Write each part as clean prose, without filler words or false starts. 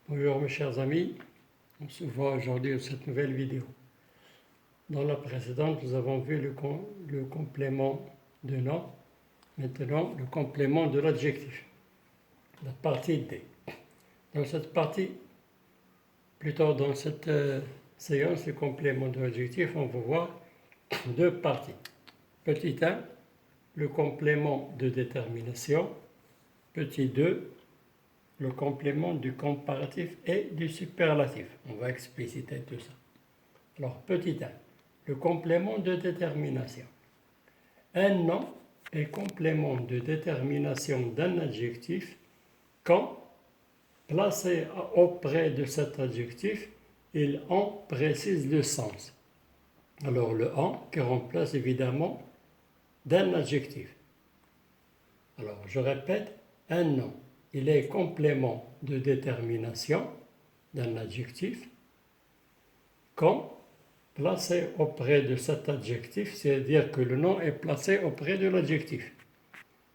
Bonjour mes chers amis, on se voit aujourd'hui dans cette nouvelle vidéo. Dans la précédente, nous avons vu le complément de nom, maintenant le complément de l'adjectif, la partie D. Dans cette partie, plutôt dans cette séance, le complément de l'adjectif, on va voir deux parties. Petit 1, le complément de détermination. Petit 2, le complément du comparatif et du superlatif. On va expliciter tout ça. Alors, petit 1, le complément de détermination. Un nom est complément de détermination d'un adjectif quand, placé auprès de cet adjectif, il en précise le sens. Alors, le en qui remplace évidemment d'un adjectif. Alors, je répète, un nom. Il est complément de détermination d'un adjectif quand placé auprès de cet adjectif, c'est-à-dire que le nom est placé auprès de l'adjectif.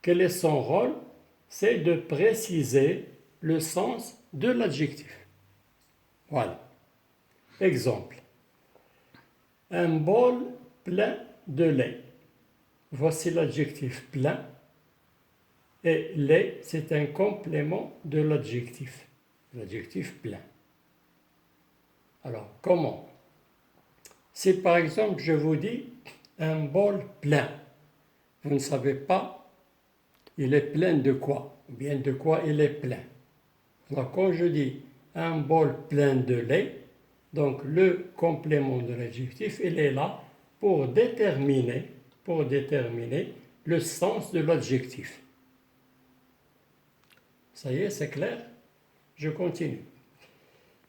Quel est son rôle? C'est de préciser le sens de l'adjectif. Voilà. Exemple. Un bol plein de lait. Voici l'adjectif plein. Et lait, c'est un complément de l'adjectif plein. Alors, comment? Si par exemple je vous dis un bol plein, vous ne savez pas il est plein de quoi, ou bien de quoi il est plein. Alors quand je dis un bol plein de lait, donc le complément de l'adjectif, il est là pour déterminer le sens de l'adjectif. Ça y est, c'est clair? Je continue.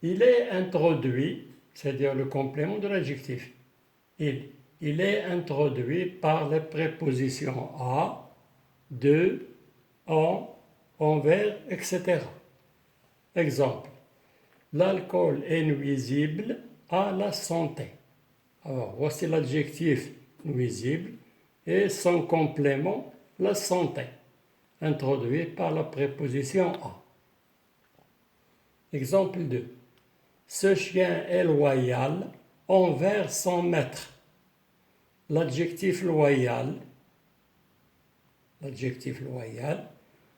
Il est introduit, c'est-à-dire le complément de l'adjectif. Il est introduit par les prépositions à, de, en, envers, etc. Exemple. L'alcool est nuisible à la santé. Alors, voici l'adjectif nuisible et son complément, la santé, introduit par la préposition à. Exemple 2. Ce chien est loyal envers son maître. L'adjectif loyal,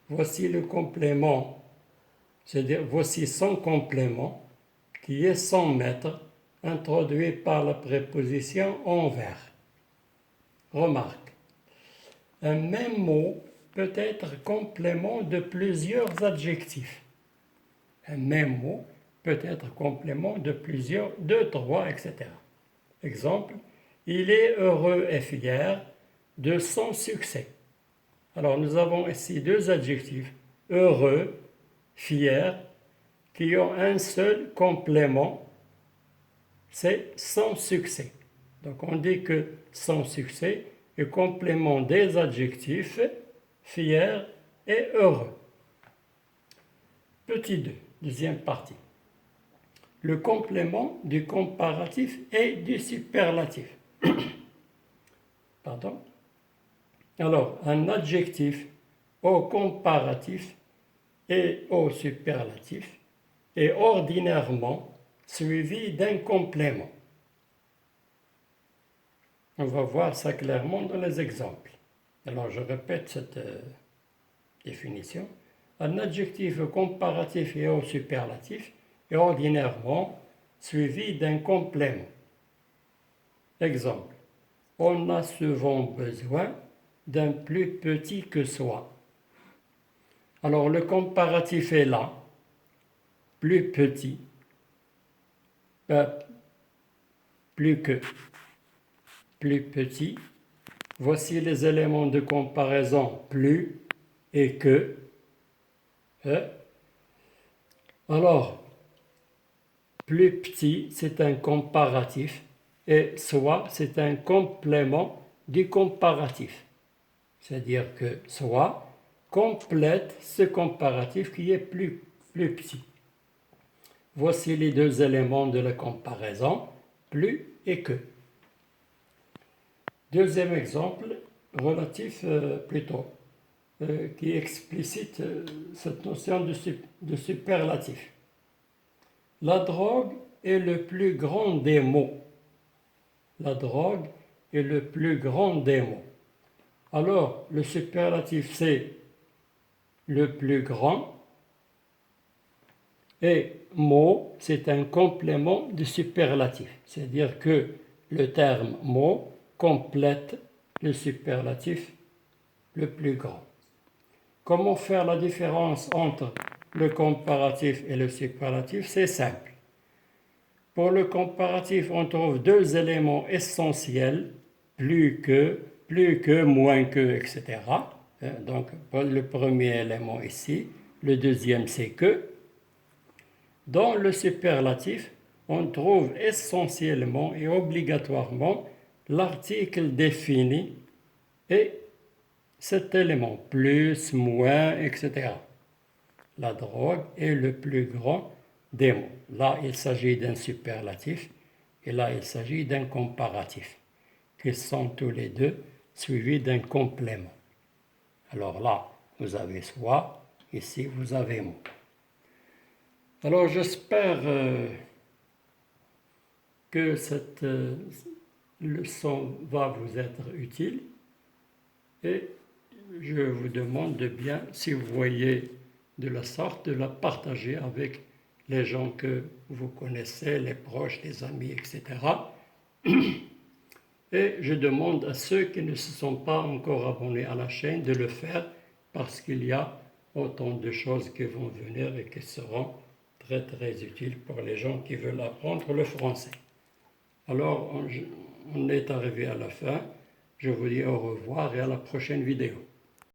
voici le complément, c'est-à-dire voici son complément, qui est son maître, introduit par la préposition envers. Remarque, un même mot peut être complément de plusieurs adjectifs. Un même mot peut être complément de plusieurs, 2, 3, etc. Exemple, il est heureux et fier de son succès. Alors nous avons ici deux adjectifs, heureux, fier, qui ont un seul complément, c'est son succès. Donc on dit que son succès est complément des adjectifs fier et heureux. Petit 2, deuxième partie. Le complément du comparatif et du superlatif. Pardon. Alors, un adjectif au comparatif et au superlatif est ordinairement suivi d'un complément. On va voir ça clairement dans les exemples. Alors, je répète cette définition. Un adjectif au comparatif et au superlatif est ordinairement suivi d'un complément. Exemple. On a souvent besoin d'un plus petit que soi. Alors le comparatif est là, plus petit, plus que, plus petit. Voici les éléments de comparaison, plus et que. Alors, plus petit, c'est un comparatif et soit, c'est un complément du comparatif. C'est-à-dire que soit complète ce comparatif qui est plus petit. Voici les deux éléments de la comparaison, plus et que. Deuxième exemple, relatif qui explicite cette notion de superlatif. La drogue est le plus grand des mots. La drogue est le plus grand des mots. Alors, le superlatif, c'est le plus grand. Et mot, c'est un complément du superlatif. C'est-à-dire que le terme mot complète le superlatif le plus grand. Comment faire la différence entre le comparatif et le superlatif? C'est simple. Pour le comparatif, on trouve deux éléments essentiels, plus que, moins que, etc. Donc, le premier élément ici, le deuxième c'est que. Dans le superlatif, on trouve essentiellement et obligatoirement l'article défini et cet élément, plus, moins, etc. La drogue est le plus grand des mots. Là, il s'agit d'un superlatif et là, il s'agit d'un comparatif, qui sont tous les deux suivis d'un complément. Alors là, vous avez soit, ici, vous avez mot. Alors, j'espère que cette leçon va vous être utile et je vous demande de bien, si vous voyez de la sorte, de la partager avec les gens que vous connaissez, les proches, les amis, etc. Et je demande à ceux qui ne se sont pas encore abonnés à la chaîne de le faire parce qu'il y a autant de choses qui vont venir et qui seront très très utiles pour les gens qui veulent apprendre le français. Alors, on est arrivé à la fin. Je vous dis au revoir et à la prochaine vidéo.